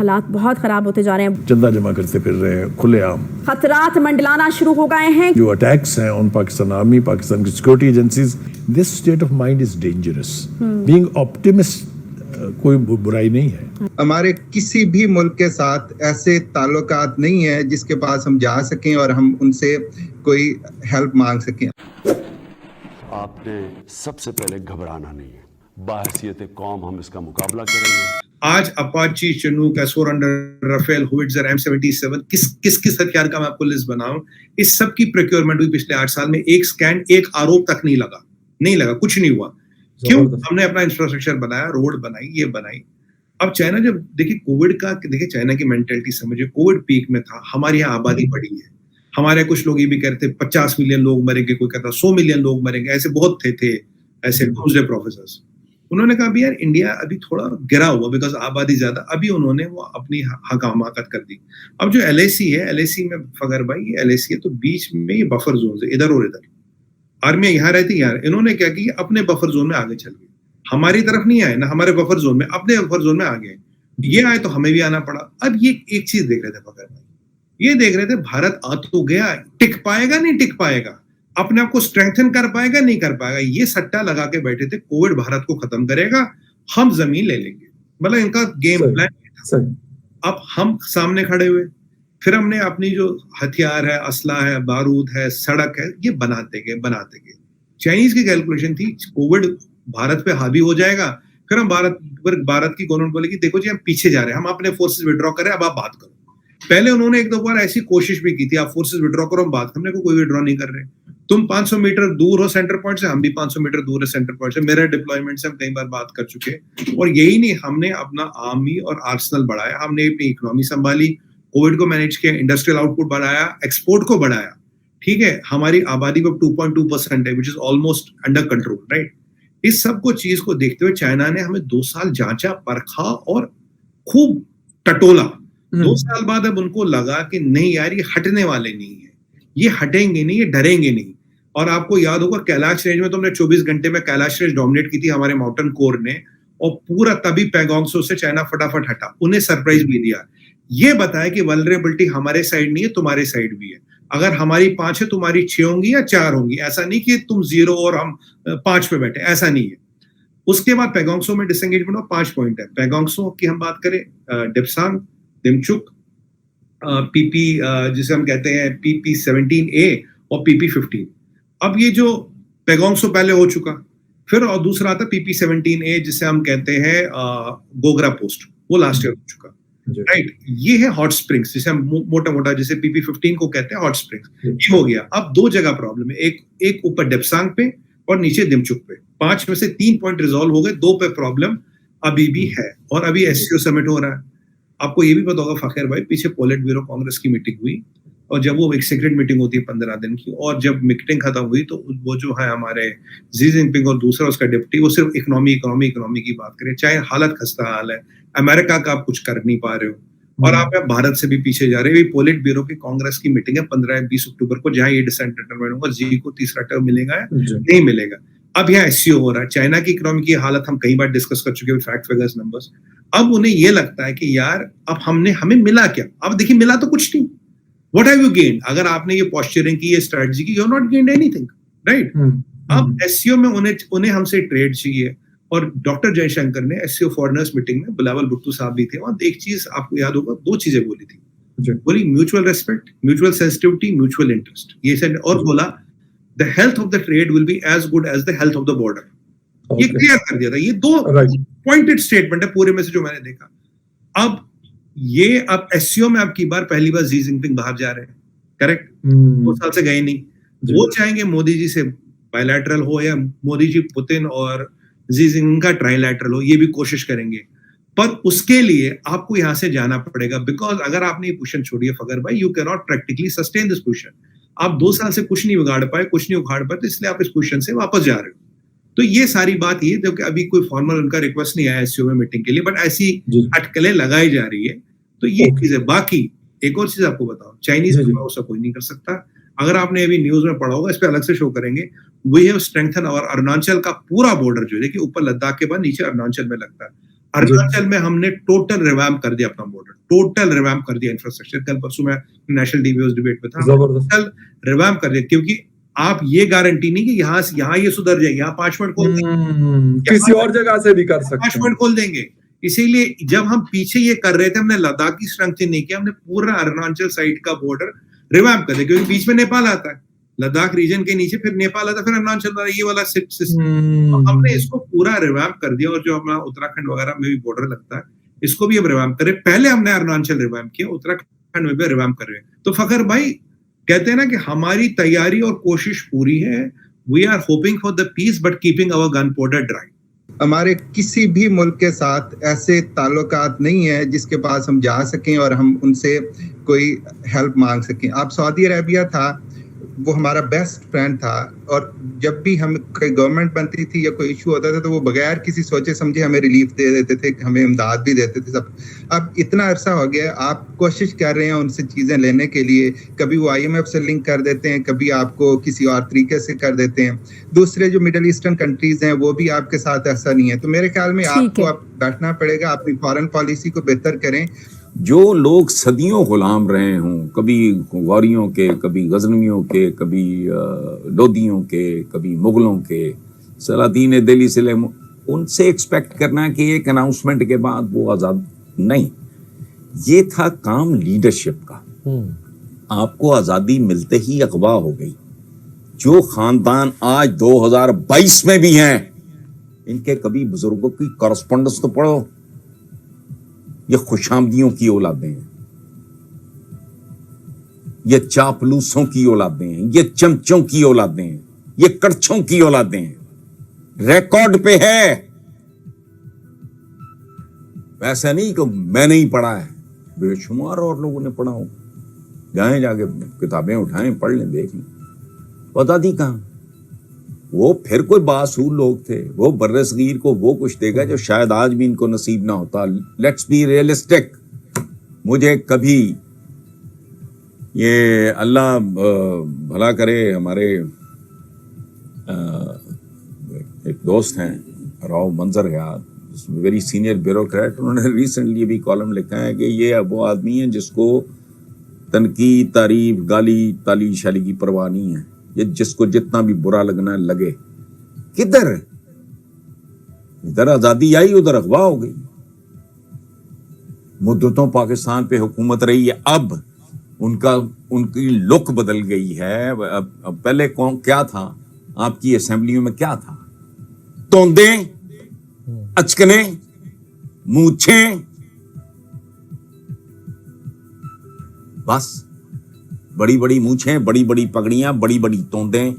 हालात बहुत खराब होते जा रहे हैं। चंदा जमा करते फिर रहे हैं खुलेआम। खतरात मंडलाना शुरू हो गए हैं। जो अटैक्स हैं ऑन पाकिस्तान आर्मी, पाकिस्तान की security agencies, this state of mind is dangerous. Being optimist कोई बुराई नहीं है। हमारे किसी भी मुल्क के साथ ऐसे ताल्लुकात नहीं है जिसके पास हम जा सकें और हम उनसे कोई हेल्प मांग सकें। आपने सबसे पहले घबराना नहीं है, बाहसियत कौम हम इसका मुकाबला करेंगे। आज Apache, Chinook, S-400, Rafale, howitzer, M77 किस हथियार का मैं आपको लिस्ट बनाऊं, इस सब की प्रोक्योरमेंट हुई पिछले 8 साल में। एक स्कैंड, एक आरोप तक नहीं लगा, कुछ नहीं हुआ। क्यों? हमने अपना इंफ्रास्ट्रक्चर बनाया, रोड बनाई, ये बनाई। अब चाइना जब देखिए कोविड का, देखिए चाइना की मेंटेलिटी समझिए, कोविड पीक में था, हमारे यहाँ आबादी बढ़ी है, हमारे कुछ लोग ये भी कहते 50 मिलियन लोग मरेंगे, कोई कहता 100 मिलियन लोग मरेंगे, ऐसे बहुत थे ऐसे डूम्सडे प्रोफेसर्स। उन्होंने कहा भी यार इंडिया अभी थोड़ा गिरा हुआ बिकॉज आबादी ज्यादा, अभी उन्होंने वो अपनी हकामाकत कर दी। अब जो LAC है, LAC में फगर भाई ये LAC है तो बीच में ये बफर जोन है, इधर और इधर। आर्मी यहाँ रहती है यार, इन्होंने क्या किया, अपने बफर जोन में आगे चल गए, हमारी तरफ नहीं आए ना, हमारे बफर जोन में, अपने बफर जोन में आ गए। ये आए तो हमें भी आना पड़ा। अब ये एक चीज देख रहे थे फगर भाई, ये देख रहे थे भारत आ तो गया, टिक पाएगा नहीं टिक पाएगा, अपने आप को स्ट्रेंथन कर पाएगा नहीं कर पाएगा। ये सट्टा लगा के बैठे थे, कोविड भारत को खत्म करेगा, हम जमीन ले लेंगे, मतलब इनका गेम प्लान था। अब हम सामने खड़े हुए, फिर हमने अपनी जो हथियार है, असला है, बारूद है, सड़क है, ये बनाते गए। चाइनीज की कैलकुलेशन थी कोविड भारत पे हावी हो जाएगा, फिर हम भारत की गवर्नमेंट बोलेगी देखो जी हम पीछे जा रहे हैं, हम अपने फोर्सेस विड्रॉ करें, अब आप बात करो। पहले उन्होंने 1-2 बार ऐसी कोशिश भी की थी, आप फोर्सेस विड्रॉ करो, हम बात, हमने कोई विड्रॉ नहीं कर रहे। तुम 500 मीटर दूर हो सेंटर पॉइंट से, हम भी 500 मीटर दूर है सेंटर पॉइंट से, मेरे डिप्लॉयमेंट से हम कई बार बात कर चुके हैं। और यही नहीं, हमने अपना आर्मी और आर्सनल बढ़ाया, हमने अपनी इकोनॉमी संभाली, कोविड को मैनेज किया, इंडस्ट्रियल आउटपुट बढ़ाया, एक्सपोर्ट को बढ़ाया, ठीक है, हमारी आबादी पर 2.2% है, which is almost under control, right. इस सब को चीज को देखते हुए चाइना ने हमें 2 साल जांचा, परखा और खूब टटोला। 2 साल बाद अब उनको लगा कि नहीं यार ये हटने वाले नहीं है, ये हटेंगे नहीं, ये डरेंगे नहीं। और आपको याद होगा कैलाश रेंज में तो हमने 24 घंटे में कैलाश रेंज डोमिनेट की थी हमारे माउंटेन कोर ने, और पूरा तभी पैगोंगसो से चाइना फटाफट हटा, उन्हें सरप्राइज भी दिया, ये बताया कि वल्नरेबिलिटी हमारे साइड नहीं है, तुम्हारे साइड भी है। अगर हमारी 5 है, तुम्हारी 6 होंगी या 4 होंगी, ऐसा नहीं कि तुम 0 और हम 5 पे बैठे, ऐसा नहीं है। उसके बाद पैगोंगसो में डिसएंगेजमेंट और 5 पॉइंट है। पैगोंगसो की हम बात करें, डिप्सांग, दिमचुक, PP जिसे हम कहते हैं PP-17A और PP-15। अब ये जो पैगोंगसो पहले हो चुका, फिर और दूसरा आता PP-17A जिसे हम कहते हैं गोगरा पोस्ट, वो लास्ट ईयर हो चुका, राइट। ये है हॉट स्प्रिंग्स, जिसे हम मोटा जिसे PP-15 को कहते हैं हॉट स्प्रिंग्स, ये हो गया। अब 2 जगह प्रॉब्लम है, एक ऊपर डेप्सांग पे और नीचे दिमचुक पे। 5 में से 3 पॉइंट रिजॉल्व हो गए, 2 पे प्रॉब्लम अभी भी है। और अभी SCO समिट हो रहा है, आपको ये भी पता होगा फखर भाई, पीछे पोलिट ब्यूरो कांग्रेस की मीटिंग हुई, और जब वो एक सीक्रेट मीटिंग होती है 15 दिन की, और जब मीटिंग खत्म हुई तो वो जो है हमारे जी जिनपिंग और दूसरा उसका डिप्टी, वो सिर्फ इकोनॉमी की बात करें, चाहे हालत खस्ता हाल है, अमेरिका का आप कुछ कर नहीं पा रहे हो और आप भारत से भी पीछे जा रहे हो। पोलिट ब्यूरो की कांग्रेस की मीटिंग है 15-20 अक्टूबर को, जहां ये डिसाइड डिटरमाइन होगा जी को तीसरा टर्म मिलेगा या नहीं मिलेगा। अब यहाँ SCO हो रहा है, चाइना की इकोनॉमी की हालत हम कई बार डिस्कस कर चुके हैं, फैक्ट फिगर्स नंबर्स। अब उन्हें ये लगता है कि यार अब हमें मिला क्या? अब देखिए मिला तो कुछ नहीं। What have you gained? अगर आपने ये पोस्चरिंग की, ये स्ट्रेटजी की, you have not gained anything, right? अब SCO में उन्हें हमसे ट्रेड चाहिए, और डॉक्टर जयशंकर ने SCO फॉरेनर्स मीटिंग में, बिलावल भुट्टो साहब भी थे वहां, एक चीज आपको याद होगा, 2 चीजें बोली थी, बोली mutual respect, mutual sensitivity, mutual interest, ये सब, और बोला the health of the trade will be as good as the health of the border. ये क्लियर कर दिया था। ये 2 पॉइंटेड स्टेटमेंट है पूरे में से जो मैंने देखा। अब SCO में अब की बार पहली बार जी जिनपिंग बाहर जा रहे हैं, करेक्ट, 2 साल से गए नहीं। वो चाहेंगे मोदी जी से बायलैटरल हो, या मोदी जी पुतिन और जी जिनपिंग का ट्राइलैटरल हो, ये भी कोशिश करेंगे, पर उसके लिए आपको यहां से जाना पड़ेगा। बिकॉज अगर आपने ये पोजीशन छोड़ी है फगर भाई, you can not practically sustain this position. आप 2 साल से कुछ नहीं बिगाड़ पाए, कुछ नहीं उखाड़ पाए, तो इसलिए आप इस पोजीशन से वापस जा रहे हो। तो ये सारी बात ये, जो कि अभी कोई फॉर्मल उनका रिक्वेस्ट नहीं आया SCO में मीटिंग के लिए, बट ऐसी अटकलें लगाई जा रही है। तो ये चीज है। बाकी एक और चीज आपको बताओ, चाइनीज पे भरोसा कोई नहीं कर सकता। अगर आपने अभी न्यूज में पढ़ा होगा, इस पे अलग से शो करेंगे, वी हैव स्ट्रेंथन और अरुणाचल का पूरा बॉर्डर जो है, देखिए ऊपर लद्दाख के बाद नीचे अरुणाचल में लगता है, अरुणाचल में हमने टोटल रिवैम्प कर दिया अपना बॉर्डर, टोटल रिवैम्प कर दिया इंफ्रास्ट्रक्चर। कल परसों मैं नेशनल टीवी डिबेट में था, टोटल रिवैम्प कर दिया, क्योंकि आप ये गारंटी नहीं कि यहाँ ये सुधर जाएगी, यहाँ 5 मिनट खोल देंगे, किसी और जगह से भी कर सकते 5 मिनट खोल देंगे। इसीलिए जब हम पीछे ये कर रहे थे, हमने लद्दाख की स्ट्रेंथ नहीं किया, हमने पूरा अरुणाचल साइड का बॉर्डर रिवैम्प कर दिया, क्योंकि बीच में नेपाल आता है, लद्दाख रीजन के नीचे फिर नेपाल आता है, फिर अरुणाचल आता है, ये वाला सिस्टम हमने इसको पूरा रिवैम्प कर दिया। और जो हमारा उत्तराखंड वगैरह में भी बॉर्डर लगता है, इसको भी हम रिवैम्प करें। पहले हमने अरुणाचल रिवैम्प किया, उत्तराखंड में भी रिवैम्प कर रहे हैं। तो फखर भाई कहते हैं ना कि हमारी तैयारी और कोशिश पूरी है, we are hoping for the peace but keeping our gunpowder dry. हमारे किसी भी मुल्क के साथ ऐसे ताल्लुकात नहीं है जिसके पास हम जा सकें और हम उनसे कोई हेल्प मांग सकें। आप सऊदी अरेबिया था, वो हमारा बेस्ट फ्रेंड था, और जब भी हम कोई गवर्नमेंट बनती थी या कोई इशू होता था तो वो बगैर किसी सोचे समझे हमें रिलीफ दे देते थे, हमें इमदाद भी देते थे सब। अब इतना अरसा हो गया, आप कोशिश कर रहे हैं उनसे चीज़ें लेने के लिए, कभी वो IMF से लिंक कर देते हैं, कभी आपको किसी और तरीके से कर देते हैं। दूसरे जो मिडिल ईस्टर्न कंट्रीज हैं वो भी आपके साथ ऐसा नहीं है। तो मेरे ख्याल में आपको अब बैठना पड़ेगा, अपनी फॉरेन पॉलिसी को बेहतर करें। जो लोग सदियों गुलाम रहे हों, कभी गौरियों के, कभी गजनवियों के, कभी लोदियों के, कभी मुगलों के, सलातीन दिल्ली से ले, उनसे एक्सपेक्ट करना कि एक अनाउंसमेंट के बाद वो आज़ाद नहीं, ये था काम लीडरशिप का। आपको आज़ादी मिलते ही अगवा हो गई। जो खानदान आज 2022 में भी हैं, इनके कभी बुजुर्गों की कॉरेस्पॉन्डेंस तो पढ़ो। ये खुशामदियों की औलादें हैं, ये चापलूसों की औलादें हैं, ये चमचों की औलादें हैं, ये कड़छों की औलादें हैं। रिकॉर्ड पे है, वैसा नहीं कि मैंने ही पढ़ा है, बेशुमार और लोगों ने पढ़ा हो। जाएं, जाके किताबें उठाएं, पढ़ लें, देख लें, पता थी कहां। वो फिर कोई बासूल लोग थे, वो बर्रे सगीर को वो कुछ देगा जो शायद आज भी इनको नसीब ना होता। Let's be realistic. मुझे कभी ये अल्लाह भला करे, हमारे एक दोस्त हैं राव मंजर हयात, वेरी सीनियर ब्यूरोक्रेट, उन्होंने रिसेंटली भी कॉलम लिखा है कि ये वो आदमी है जिसको तनकीद, तारीफ, गाली, ताली शाली की परवाह नहीं है। ये जिसको जितना भी बुरा लगना लगे। किधर इधर आजादी आई, उधर अगवा हो गई। मुद्दतों पाकिस्तान पे हुकूमत रही है, अब उनकी लुक बदल गई है। अब पहले कौन क्या था आपकी असेंबलियों में, क्या था? तोंदे, अचकने, मूछें, बस बड़ी बड़ी मूछें, बड़ी बड़ी पगड़ियां, बड़ी बड़ी तोंदें,